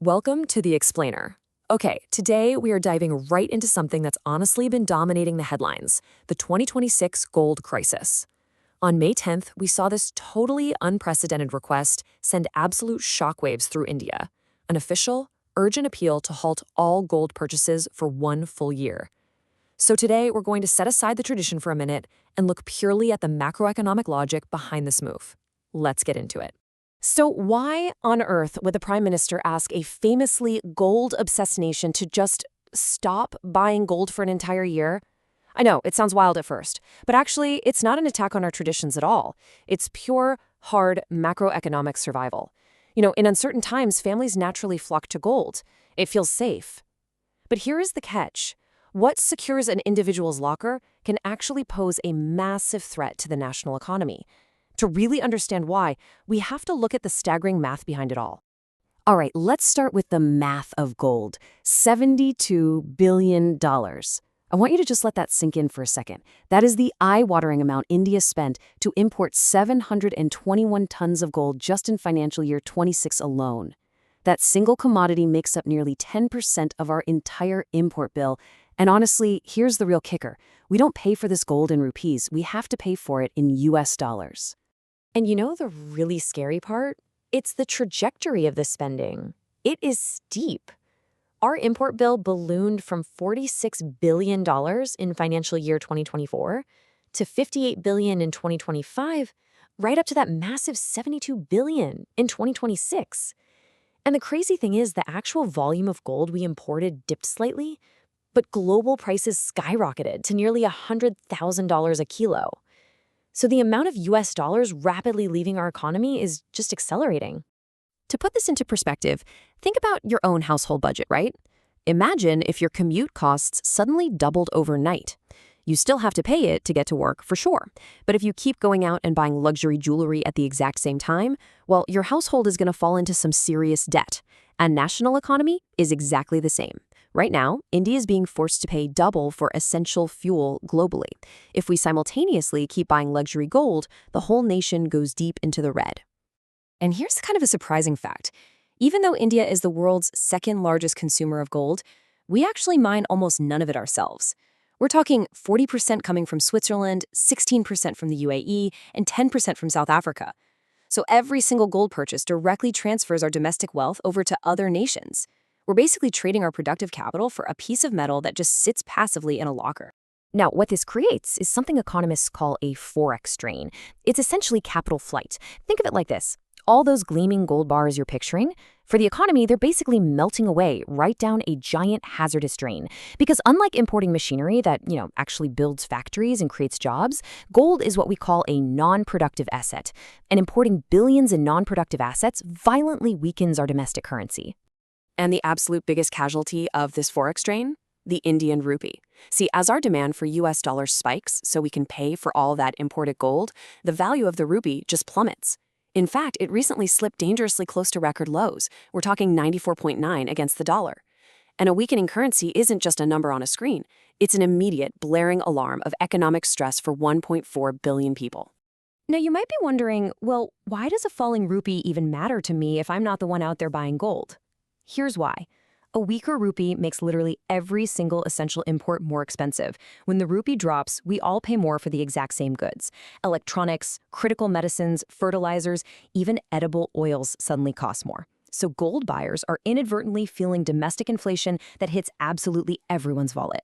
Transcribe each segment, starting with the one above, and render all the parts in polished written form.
Welcome to The Explainer. Okay, today we are diving right into something that's honestly been dominating the headlines, the 2026 gold crisis. On May 10th, we saw this totally unprecedented request send absolute shockwaves through India, an official, urgent appeal to halt all gold purchases for 1 full year. So today we're going to set aside the tradition for a minute and look purely at the macroeconomic logic behind this move. Let's get into it. So why on earth would the Prime Minister ask a famously gold-obsessed nation to just stop buying gold for an entire year? I know, it sounds wild at first, but actually, it's not an attack on our traditions at all. It's pure, hard macroeconomic survival. In uncertain times, families naturally flock to gold. It feels safe. But here is the catch. What secures an individual's locker can actually pose a massive threat to the national economy. To really understand why, we have to look at the staggering math behind it all. All right, let's start with the math of gold. $72 billion. I want you to just let that sink in for a second. That is the eye-watering amount India spent to import 721 tons of gold just in financial year 26 alone. That single commodity makes up nearly 10% of our entire import bill. And honestly, here's the real kicker. We don't pay for this gold in rupees. We have to pay for it in US dollars. And the really scary part? It's the trajectory of the spending. It is steep. Our import bill ballooned from $46 billion in financial year 2024 to $58 billion in 2025, right up to that massive $72 billion in 2026. And the crazy thing is the actual volume of gold we imported dipped slightly, but global prices skyrocketed to nearly $100,000 a kilo. So the amount of US dollars rapidly leaving our economy is just accelerating. To put this into perspective, think about your own household budget, right? Imagine if your commute costs suddenly doubled overnight. You still have to pay it to get to work, for sure. But if you keep going out and buying luxury jewelry at the exact same time, well, your household is going to fall into some serious debt. And national economy is exactly the same. Right now, India is being forced to pay double for essential fuel globally. If we simultaneously keep buying luxury gold, the whole nation goes deep into the red. And here's kind of a surprising fact. Even though India is the world's second largest consumer of gold, we actually mine almost none of it ourselves. We're talking 40% coming from Switzerland, 16% from the UAE, and 10% from South Africa. So every single gold purchase directly transfers our domestic wealth over to other nations. We're basically trading our productive capital for a piece of metal that just sits passively in a locker. Now, what this creates is something economists call a Forex Drain. It's essentially capital flight. Think of it like this. All those gleaming gold bars you're picturing, for the economy, they're basically melting away right down a giant hazardous drain. Because unlike importing machinery that, actually builds factories and creates jobs, gold is what we call a non-productive asset. And importing billions in non-productive assets violently weakens our domestic currency. And the absolute biggest casualty of this Forex drain? The Indian rupee. See, as our demand for US dollars spikes so we can pay for all that imported gold, the value of the rupee just plummets. In fact, it recently slipped dangerously close to record lows. We're talking 94.9 against the dollar. And a weakening currency isn't just a number on a screen. It's an immediate, blaring alarm of economic stress for 1.4 billion people. Now, you might be wondering, well, why does a falling rupee even matter to me if I'm not the one out there buying gold? Here's why. A weaker rupee makes literally every single essential import more expensive. When the rupee drops, we all pay more for the exact same goods. Electronics, critical medicines, fertilizers, even edible oils suddenly cost more. So gold buyers are inadvertently feeling domestic inflation that hits absolutely everyone's wallet.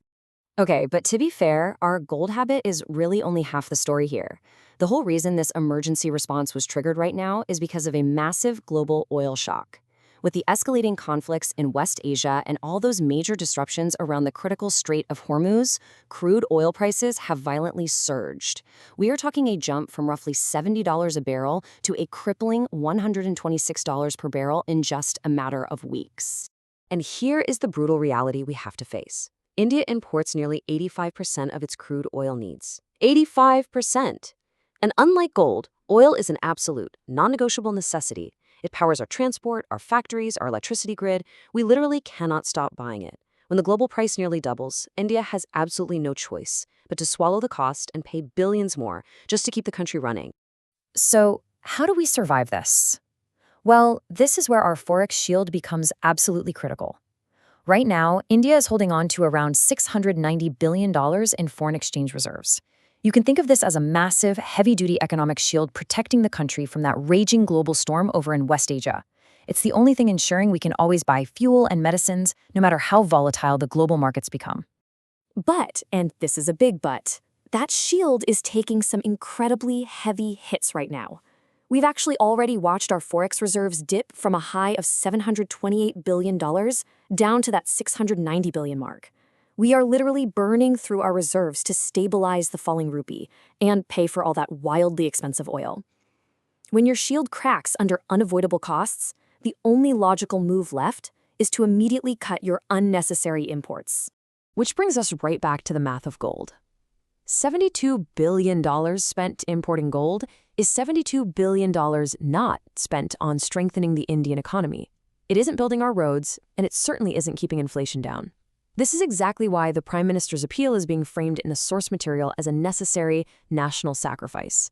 Okay, but to be fair, our gold habit is really only half the story here. The whole reason this emergency response was triggered right now is because of a massive global oil shock. With the escalating conflicts in West Asia and all those major disruptions around the critical Strait of Hormuz, crude oil prices have violently surged. We are talking a jump from roughly $70 a barrel to a crippling $126 per barrel in just a matter of weeks. And here is the brutal reality we have to face. India imports nearly 85% of its crude oil needs. 85%! And unlike gold, oil is an absolute, non-negotiable necessity. It powers our transport, our factories, our electricity grid. We literally cannot stop buying it. When the global price nearly doubles, India has absolutely no choice but to swallow the cost and pay billions more just to keep the country running. So, how do we survive this? Well, this is where our Forex shield becomes absolutely critical. Right now, India is holding on to around $690 billion in foreign exchange reserves. You can think of this as a massive, heavy-duty economic shield protecting the country from that raging global storm over in West Asia. It's the only thing ensuring we can always buy fuel and medicines, no matter how volatile the global markets become. But, and this is a big but, that shield is taking some incredibly heavy hits right now. We've actually already watched our Forex reserves dip from a high of $728 billion down to that $690 billion mark. We are literally burning through our reserves to stabilize the falling rupee and pay for all that wildly expensive oil. When your shield cracks under unavoidable costs, the only logical move left is to immediately cut your unnecessary imports. Which brings us right back to the math of gold. $72 billion spent importing gold is $72 billion not spent on strengthening the Indian economy. It isn't building our roads, and it certainly isn't keeping inflation down. This is exactly why the Prime Minister's appeal is being framed in the source material as a necessary national sacrifice.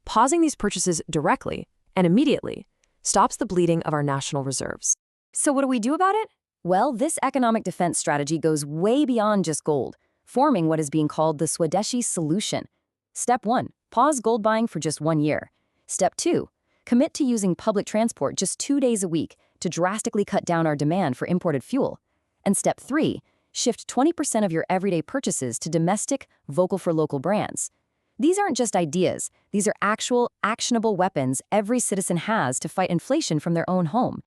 Pausing these purchases directly and immediately stops the bleeding of our national reserves. So what do we do about it? Well, this economic defense strategy goes way beyond just gold, forming what is being called the Swadeshi Solution. Step 1. Pause gold buying for just 1 year. Step 2. Commit to using public transport just 2 days a week to drastically cut down our demand for imported fuel. And Step 3. Shift 20% of your everyday purchases to domestic, vocal-for-local brands. These aren't just ideas. These are actual, actionable weapons every citizen has to fight inflation from their own home.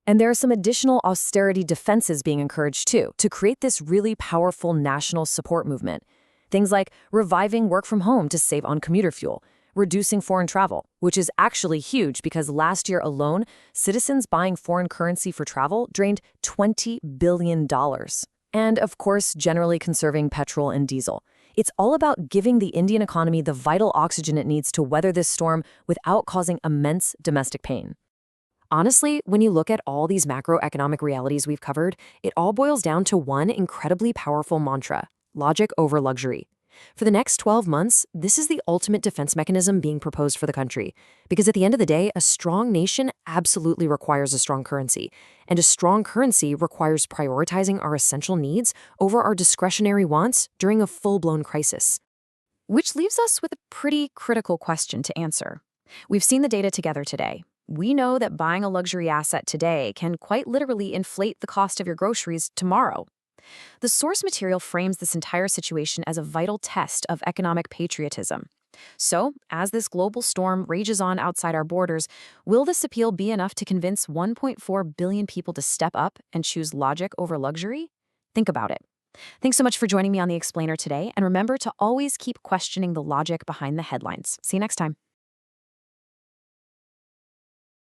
And there are some additional austerity defenses being encouraged too, to create this really powerful national support movement. Things like reviving work from home to save on commuter fuel, reducing foreign travel, which is actually huge because last year alone, citizens buying foreign currency for travel drained $20 billion. And of course, generally conserving petrol and diesel. It's all about giving the Indian economy the vital oxygen it needs to weather this storm without causing immense domestic pain. Honestly, when you look at all these macroeconomic realities we've covered, it all boils down to one incredibly powerful mantra: logic over luxury. For the next 12 months, this is the ultimate defense mechanism being proposed for the country. Because at the end of the day, a strong nation absolutely requires a strong currency. And a strong currency requires prioritizing our essential needs over our discretionary wants during a full-blown crisis. Which leaves us with a pretty critical question to answer. We've seen the data together today. We know that buying a luxury asset today can quite literally inflate the cost of your groceries tomorrow. The source material frames this entire situation as a vital test of economic patriotism. So, as this global storm rages on outside our borders, will this appeal be enough to convince 1.4 billion people to step up and choose logic over luxury? Think about it. Thanks so much for joining me on The Explainer today, and remember to always keep questioning the logic behind the headlines. See you next time.